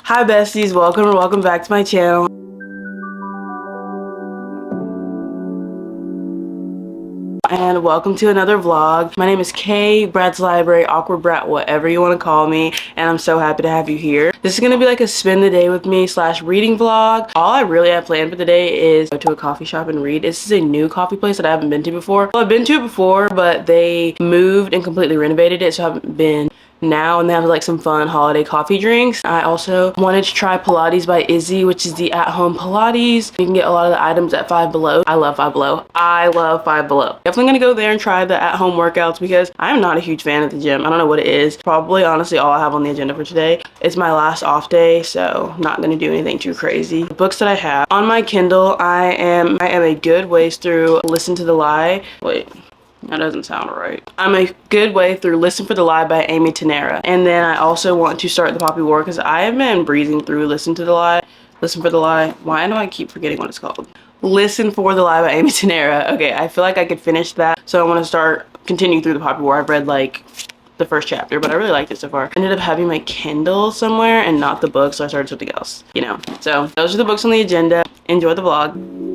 Hi besties, welcome back to my channel. And welcome to another vlog. My name is Kay, Brad's Library, Awkward Brat, whatever you want to call me, and I'm so happy to have you here. This is going to be like a spend the day with me / reading vlog. All I really have planned for the day is go to a coffee shop and read. This is a new coffee place that I haven't been to before. Well, I've been to it before, but they moved and completely renovated it, so I haven't been now, and they have like some fun holiday coffee drinks. I also wanted to try Pilates by Izzy, which is the at-home Pilates. You can get a lot of the items at Five Below. I love Five Below. I love Five Below. Definitely gonna go there and try the at-home workouts because I'm not a huge fan of the gym. I don't know what it is. Probably honestly all I have on the agenda for today. It's my last off day, so not gonna do anything too crazy. The books that I have on my Kindle, I am a good ways through Listen to the Lie. Wait. That doesn't sound right. I'm a good way through Listen for the Lie by Amy Tanera. And then I also want to start the Poppy War because I have been breezing through Listen for the Lie. Why do I keep forgetting what it's called? Listen for the Lie by Amy Tanera. Okay, I feel like I could finish that. So I want to continue through the Poppy War. I've read like the first chapter, but I really liked it so far. I ended up having my Kindle somewhere and not the book, so I started something else, you know. So those are the books on the agenda. Enjoy the vlog.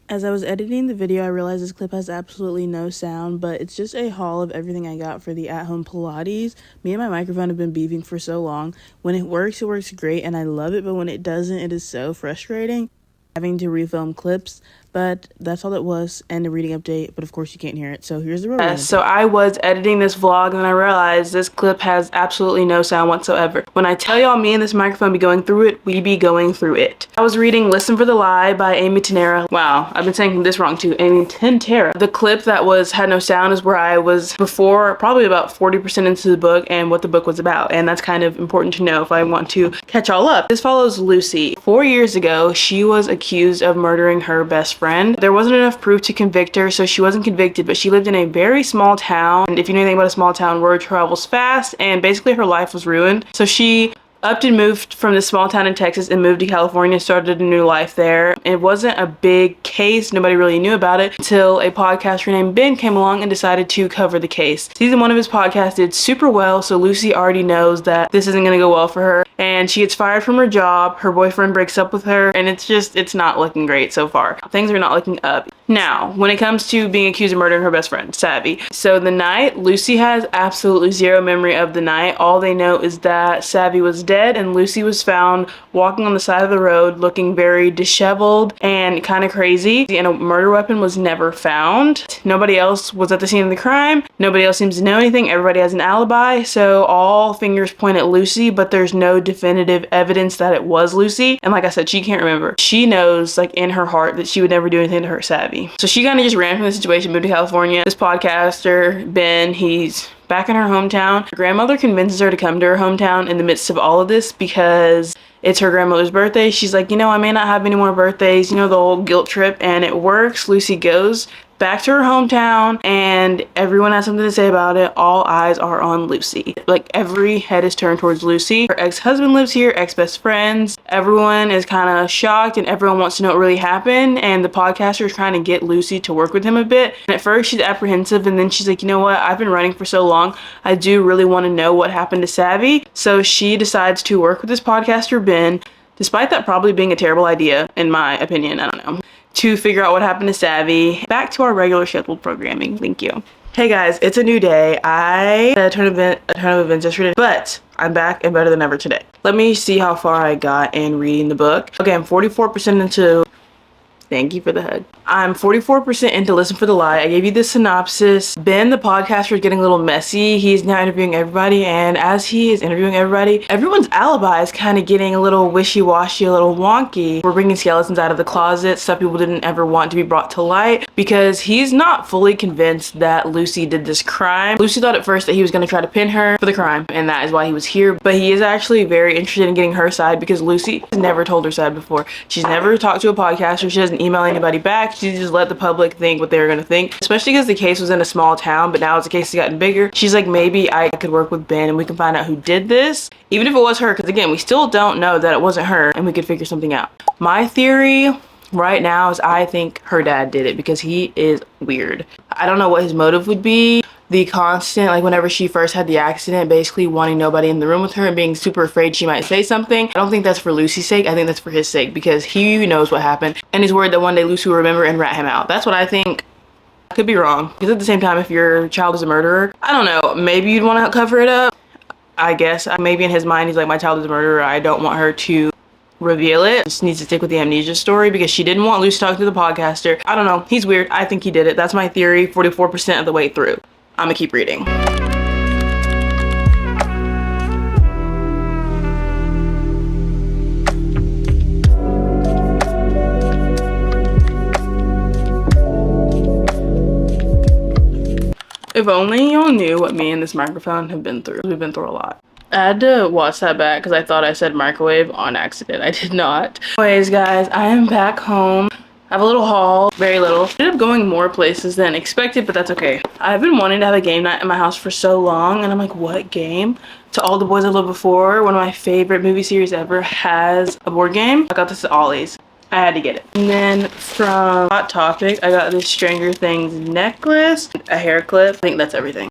As I was editing the video, I realized this clip has absolutely no sound, but it's just a haul of everything I got for the at-home Pilates. Me and my microphone have been beefing for so long. When it works great, and I love it, but when it doesn't, it is so frustrating having to refilm clips. But that's all it was, and a reading update, but of course you can't hear it, so here's the real So I was editing this vlog and I realized this clip has absolutely no sound whatsoever. When I tell y'all me and this microphone be going through it, we be going through it. I was reading Listen for the Lie by Amy Tanera. Wow, I've been saying this wrong too, Amy Tanera. The clip that had no sound is where I was before, probably about 40% into the book and what the book was about, and that's kind of important to know if I want to catch all up. This follows Lucy. 4 years ago, she was accused of murdering her best friend. There wasn't enough proof to convict her, so she wasn't convicted, but she lived in a very small town. And if you know anything about a small town, word travels fast, and basically her life was ruined. So she upped and moved from this small town in Texas and moved to California, started a new life there. It wasn't a big case, nobody really knew about it until a podcaster named Ben came along and decided to cover the case. Season 1 of his podcast did super well, so Lucy already knows that this isn't gonna go well for her, and she gets fired from her job, her boyfriend breaks up with her, and it's not looking great so far. Things are not looking up. Now, when it comes to being accused of murdering her best friend, Savvy. So the night, Lucy has absolutely zero memory of the night. All they know is that Savvy was dead and Lucy was found walking on the side of the road looking very disheveled and kind of crazy, and a murder weapon was never found. Nobody else was at the scene of the crime. Nobody else seems to know anything. Everybody has an alibi, so all fingers point at Lucy, but there's no definitive evidence that it was Lucy. And like I said, she can't remember. She knows like in her heart that she would never do anything to hurt Savvy. So she kind of just ran from the situation, moved to California. This podcaster, Ben, he's back in her hometown. Her grandmother convinces her to come to her hometown in the midst of all of this because it's her grandmother's birthday. She's like, you know, I may not have any more birthdays, you know, the whole guilt trip, and it works. Lucy goes back to her hometown and everyone has something to say about it. All eyes are on Lucy. Like every head is turned towards Lucy. Her ex-husband lives here, ex-best friends. Everyone is kind of shocked and everyone wants to know what really happened, and the podcaster is trying to get Lucy to work with him a bit. And at first she's apprehensive, and then she's like, you know what, I've been running for so long, I do really want to know what happened to Savvy. So she decides to work with this podcaster Ben, despite that probably being a terrible idea in my opinion, I don't know, to figure out what happened to Savvy. Back to our regular scheduled programming. Thank you. Hey guys, it's a new day. I had a ton of events yesterday, but I'm back and better than ever today. Let me see how far I got in reading the book. Okay, I'm 44% into Thank you for the hug. I'm 44% into Listen for the Lie. I gave you the synopsis. Ben, the podcaster, is getting a little messy. He's now interviewing everybody, and as he is interviewing everybody, everyone's alibi is kind of getting a little wishy-washy, a little wonky. We're bringing skeletons out of the closet, stuff people didn't ever want to be brought to light, because he's not fully convinced that Lucy did this crime. Lucy thought at first that he was going to try to pin her for the crime, and that is why he was here, but he is actually very interested in getting her side because Lucy has never told her side before. She's never talked to a podcaster. She doesn't email anybody back. She just let the public think what they were gonna think, especially because the case was in a small town, but now as the case has gotten bigger, she's like, maybe I could work with Ben and we can find out who did this, even if it was her, because again, we still don't know that it wasn't her, and we could figure something out. My theory right now is I think her dad did it because he is weird. I don't know what his motive would be. The constant, like whenever she first had the accident, basically wanting nobody in the room with her and being super afraid she might say something. I don't think that's for Lucy's sake. I think that's for his sake because he knows what happened and he's worried that one day Lucy will remember and rat him out. That's what I think. I could be wrong. Because at the same time, if your child is a murderer, I don't know, maybe you'd want to cover it up. I guess maybe in his mind, he's like, my child is a murderer. I don't want her to reveal it. Just needs to stick with the amnesia story because she didn't want Lucy talking to the podcaster. I don't know. He's weird. I think he did it. That's my theory 44% of the way through. I'm gonna keep reading. If only y'all knew what me and this microphone have been through. We've been through a lot. I had to watch that back because I thought I said microwave on accident. I did not. Anyways, guys, I am back home. I have a little haul, very little. I ended up going more places than expected, but that's okay. I've been wanting to have a game night in my house for so long, and I'm like, what game? To All the Boys I Loved Before, one of my favorite movie series ever, has a board game. I got this at Ollie's. I had to get it. And then from Hot Topic, I got this Stranger Things necklace, a hair clip. I think that's everything.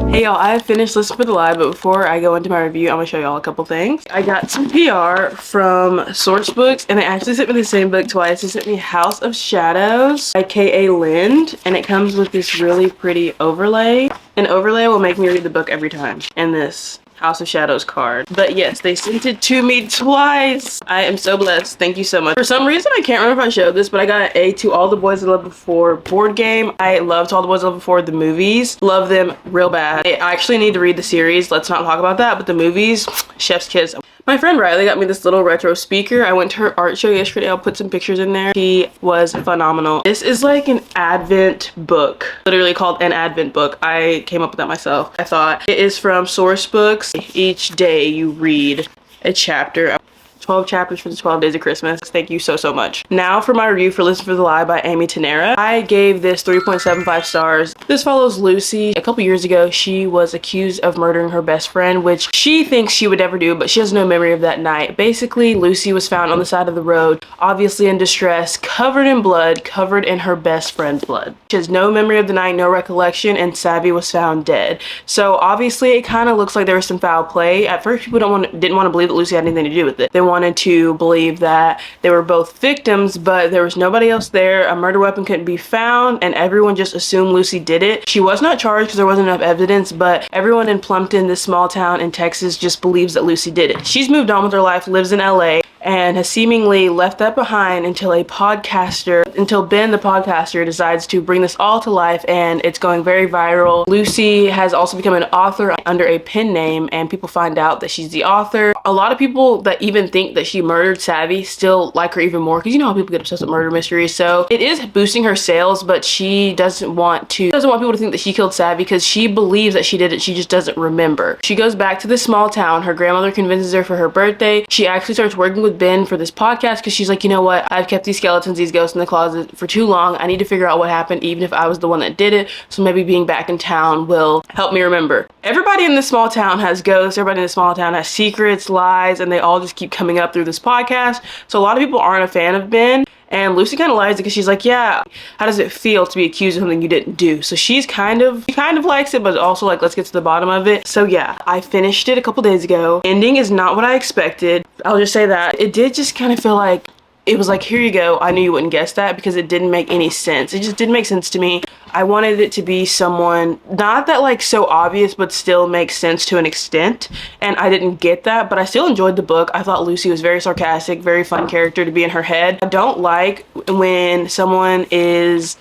Hey y'all, I have finished Listen for the Lie, but before I go into my review, I'm gonna show y'all a couple things. I got some PR from Source Books, and they actually sent me the same book twice. They sent me House of Shadows by K.A. Lind, and it comes with this really pretty overlay. An overlay will make me read the book every time, and this House of Shadows card. But yes, they sent it to me twice. I am so blessed. Thank you so much. For some reason, I can't remember if I showed this, but I got an A to All the Boys I Loved Before board game. I loved All the Boys I Loved Before the movies. Love them real bad. I actually need to read the series. Let's not talk about that, but the movies, chef's kiss. My friend Riley got me this little retro speaker. I went to her art show yesterday. I'll put some pictures in there. She was phenomenal. This is like an Advent book, literally called an Advent book. I came up with that myself. I thought it is from Source Books. Each day you read a chapter. 12 chapters for the 12 days of Christmas. Thank you so, so much. Now for my review for Listen for the Lie by Amy Tanera. I gave this 3.75 stars. This follows Lucy. A couple years ago, she was accused of murdering her best friend, which she thinks she would never do, but she has no memory of that night. Basically, Lucy was found on the side of the road, obviously in distress, covered in blood, covered in her best friend's blood. She has no memory of the night, no recollection, and Savvy was found dead. So obviously, it kind of looks like there was some foul play. At first, people didn't want to believe that Lucy had anything to do with it. They wanted to believe that they were both victims, but there was nobody else there. A murder weapon couldn't be found, and everyone just assumed Lucy did it. She was not charged because there wasn't enough evidence, but everyone in Plumpton, this small town in Texas, just believes that Lucy did it. She's moved on with her life, lives in LA, and has seemingly left that behind until Ben the podcaster decides to bring this all to life, and it's going very viral. Lucy has also become an author under a pen name, and people find out that she's the author. A lot of people that even think that she murdered Savvy still like her even more, because you know how people get obsessed with murder mysteries. So it is boosting her sales, but she doesn't want people to think that she killed Savvy because she believes that she did it. She just doesn't remember. She goes back to this small town. Her grandmother convinces her for her birthday. She actually starts working with Ben for this podcast because she's like, you know what, I've kept these skeletons, these ghosts in the closet for too long. I need to figure out what happened, even if I was the one that did it. So maybe being back in town will help me remember. Everybody in this small town has ghosts. Everybody in this small town has secrets, lies, and they all just keep coming up through this podcast. So a lot of people aren't a fan of Ben. And Lucy kind of lies because she's like, yeah, how does it feel to be accused of something you didn't do? So she kind of likes it, but also like, let's get to the bottom of it. So yeah, I finished it a couple days ago. Ending is not what I expected. I'll just say that. It did just kind of feel like it was like, here you go. I knew you wouldn't guess that, because it didn't make any sense. It just didn't make sense to me. I wanted it to be someone, not that like so obvious, but still makes sense to an extent. And I didn't get that, but I still enjoyed the book. I thought Lucy was very sarcastic, very fun character to be in her head. I don't like when someone is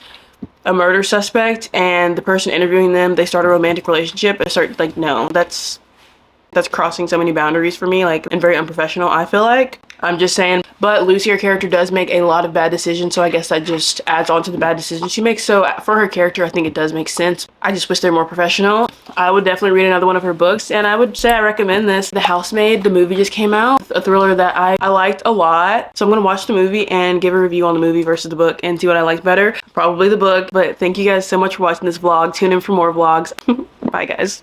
a murder suspect and the person interviewing them, they start a romantic relationship. I start like, no, that's crossing so many boundaries for me, like, and very unprofessional, I feel like. I'm just saying. But Lucy, her character, does make a lot of bad decisions, so I guess that just adds on to the bad decisions she makes. So for her character, I think it does make sense. I just wish they're more professional. I would definitely read another one of her books, and I would say I recommend this. The Housemaid, the movie just came out, a thriller that I liked a lot. So I'm gonna watch the movie and give a review on the movie versus the book and see what I liked better. Probably the book. But thank you guys so much for watching this vlog. Tune in for more vlogs. Bye guys.